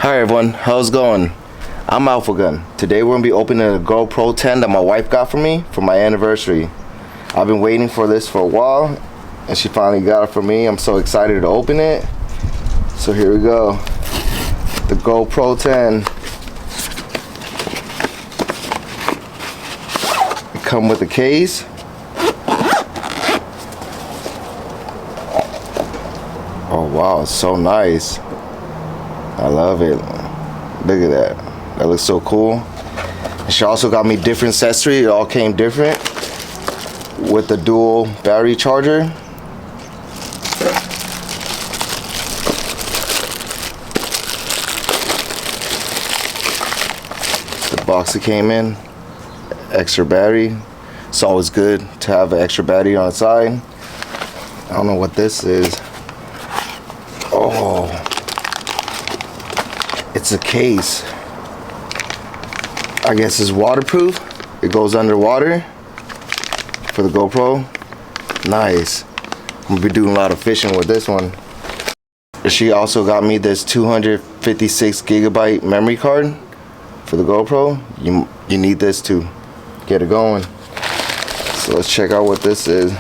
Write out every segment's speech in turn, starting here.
Hi everyone, how's it going? I'm AlphaGun. Today we're going to be opening a GoPro 10 that my wife got for me for my anniversary. I've been waiting for this for a while and she finally got it for me. I'm so excited to open it. So here we go. The GoPro 10. It comes with a case. Oh wow, it's so nice. I love it. Look at that. That looks so cool. And she also got me different accessories. It all came different with the dual battery charger. The box it came in. Extra battery. It's always good to have an extra battery on the side. I don't know what this is. Oh. It's a case. I guess it's waterproof. It goes underwater for the GoPro. Nice. I'm gonna be doing a lot of fishing with this one. She also got me this 256 gigabyte memory card for the GoPro. You need this to get it going. So let's check out what this is.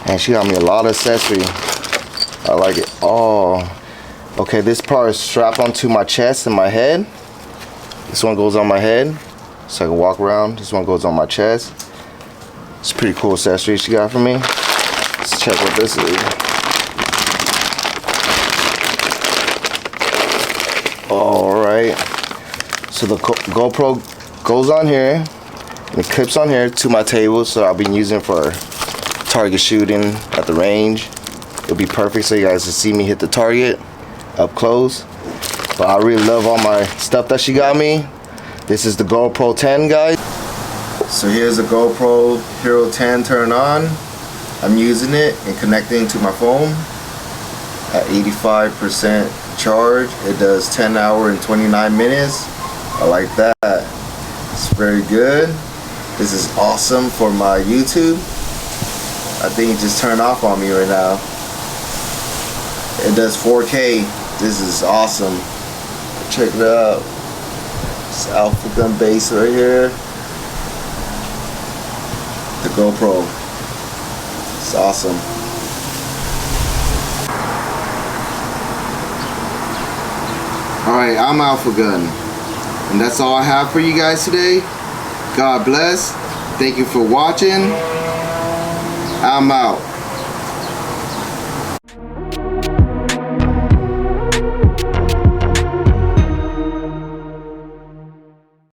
And she got me a lot of accessories. I like it. Oh. Okay, this part is strapped onto my chest and my head. This one goes on my head, so I can walk around. This one goes on my chest. It's a pretty cool accessory she got for me. Let's check what this is. Alright. So the GoPro goes on here, and it clips on here to my table, so I'll be using it for target shooting at the range. It'll be perfect so you guys can see me hit the target up close. But I really love all my stuff that she got me. This is the GoPro 10, guys. So here's the GoPro Hero 10 turned on. I'm using it and connecting to my phone at 85% charge. It does 10 hours and 29 minutes. I like that. It's very good. This is awesome for my YouTube. I think it just turned off on me right now. It does 4K. This is awesome. Check it out. It's AlphaGun base right here. The GoPro. It's awesome. Alright, I'm AlphaGun. And that's all I have for you guys today. God bless. Thank you for watching. I'm out.